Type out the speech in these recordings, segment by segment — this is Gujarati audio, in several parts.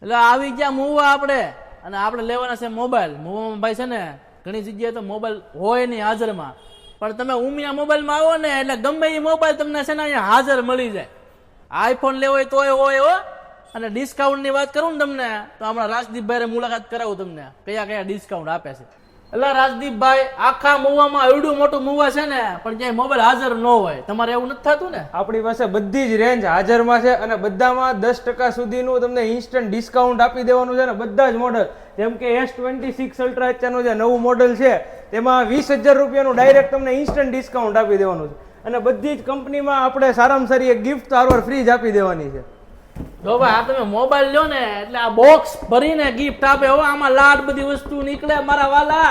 એટલે આવી ગયા મૂવા આપણે, અને આપણે લેવાના છે મોબાઈલ. મૂવામાં ભાઈ છે ને ઘણી જગ્યાએ તો મોબાઈલ હોય નહીં હાજરમાં, પણ તમે ઉમિયા મોબાઈલમાં આવો ને એટલે ગમે એ મોબાઈલ તમને છે ને અહીંયા હાજર મળી જાય. આઈફોન લેવો હોય તોય હોય હો. અને ડિસ્કાઉન્ટની વાત કરું ને તમને તો હમણાં રાજદીપભાઈ મુલાકાત કરાવું તમને કયા કયા ડિસ્કાઉન્ટ આપે છે. એટલે રાજદીપભાઈ આખા મૂવામાં એવડું મોટું મૂવા છે ને પણ ક્યાંય મોબાઈલ હાજર ન હોય. તમારે એવું નથી થતું ને? આપણી પાસે બધી જ રેન્જ હાજરમાં છે અને બધામાં 10% સુધીનું તમને ઇન્સ્ટન્ટ ડિસ્કાઉન્ટ આપી દેવાનું છે ને બધા જ મોડલ, જેમ કે S26 અલ્ટ્રા અત્યારનું જે નવું મોડલ છે તેમાં 20,000 રૂપિયાનું ડાયરેક્ટ તમને ઇન્સ્ટન્ટ ડિસ્કાઉન્ટ આપી દેવાનું છે. અને બધી જ કંપનીમાં આપણે સારામાં સારી એક ગિફ્ટ સારવાર ફ્રી જ આપી દેવાની છે. જો ભાઈ આ તમે મોબાઈલ લ્યો ને એટલે આ બોક્સ ભરીને ગિફ્ટ આપે. હો આમાં લાડ બધી વસ્તુ નીકળે મારા વાલા.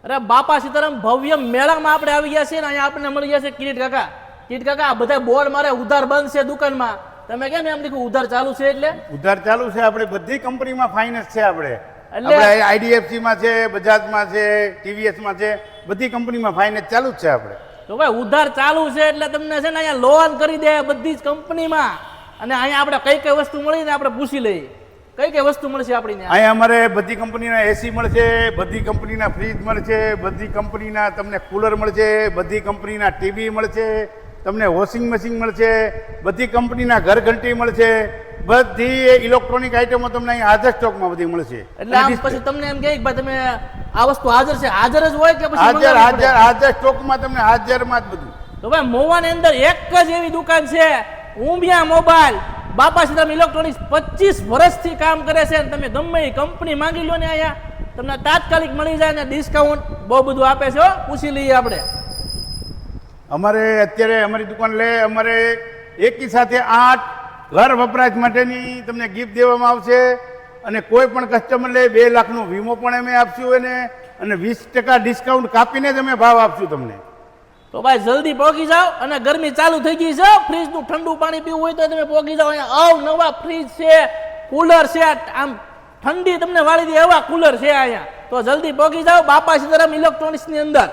અરે બાપા સીતારામ ભવ્ય મેળામાં આપણે આવી ગયા છીએ ને અહીંયા આપણને મળી ગયા છે કિરીટ કાકા. કિરીટ કાકા આ બધા બોર્ડ મારે ઉધાર બંધ છે દુકાનમાં, તમે કેમ એમ લીધું ઉધાર ચાલુ છે? એટલે ઉધાર ચાલુ છે. આપણે બધી કંપનીમાં ફાઇનાન્સ છે. આપણે IDFC માં છે, બજાજમાં છે, TVS માં છે, બધી કંપનીમાં ફાઇનાન્સ ચાલુ જ છે. આપણે તો ભાઈ ઉધાર ચાલુ છે એટલે તમને છે ને અહીંયા લોન કરી દે બધી જ કંપનીમાં. અને અહીંયા આપણે કઈ કઈ વસ્તુ મળી ને આપણે પૂછી લઈએ કઈ કઈ વસ્તુ મળશે આપણી. અહીંયા અમારે બધી કંપનીના AC મળશે, બધી કંપનીના ફ્રીજ મળશે, બધી કંપનીના તમને કુલર મળશે, બધી કંપનીના ટીવી મળશે, તમને વોશિંગ મશીન મળશે, બધી કંપનીના ઘરઘંટી મળશે, બધી ઇલેક્ટ્રોનિક આઇટમો તમને અહીંયા હાજર સ્ટોકમાં બધી મળશે. એટલે આમ પછી તમને એમ કે ભાઈ તમે આ વસ્તુ હાજર છે, હાજર જ હોય કે પછી હાજર હાજર હાજર સ્ટોકમાં તમને હાજરમાં જ બધું. તો ભાઈ મોવાની અંદર એક જ એવી દુકાન છે ઉમિયા મોબાઈલ. બાપા સીતારામ ઇલેક્ટ્રોનિક્સ 25 વર્ષથી કામ કરે છે. તમે ગમે એ કંપની માંગી લો ને અહીંયા તમને તાત્કાલિક મળી જાય ને ડિસ્કાઉન્ટ બહુ બધું આપે છે. પૂછી લઈએ આપણે. અમારે અત્યારે અમારી દુકાન લે અમારે એકી સાથે 8 ઘર વપરાશ માટેની તમને ગિફ્ટ દેવામાં આવશે. અને કોઈ પણ કસ્ટમર લે 2 લાખનો વીમો પણ અમે આપશું એને, અને 20% ડિસ્કાઉન્ટ કાપીને જ અમે ભાવ આપશું તમને. તો ભાઈ જલ્દી પહોંચી જાઓ. અને ગરમી ચાલુ થઈ ગઈ છે, ફ્રીજ નું ઠંડુ પાણી પીવું હોય તો તમે પહોંચી જાઓ. અહીંયા અવનવા ફ્રીજ છે, કુલર છે, આમ ઠંડી તમને વાળી દે એવા કુલર છે અહીંયા. તો જલ્દી પહોંચી જાઓ બાપા સીતારામ ઇલેક્ટ્રોનિક્સ ની અંદર.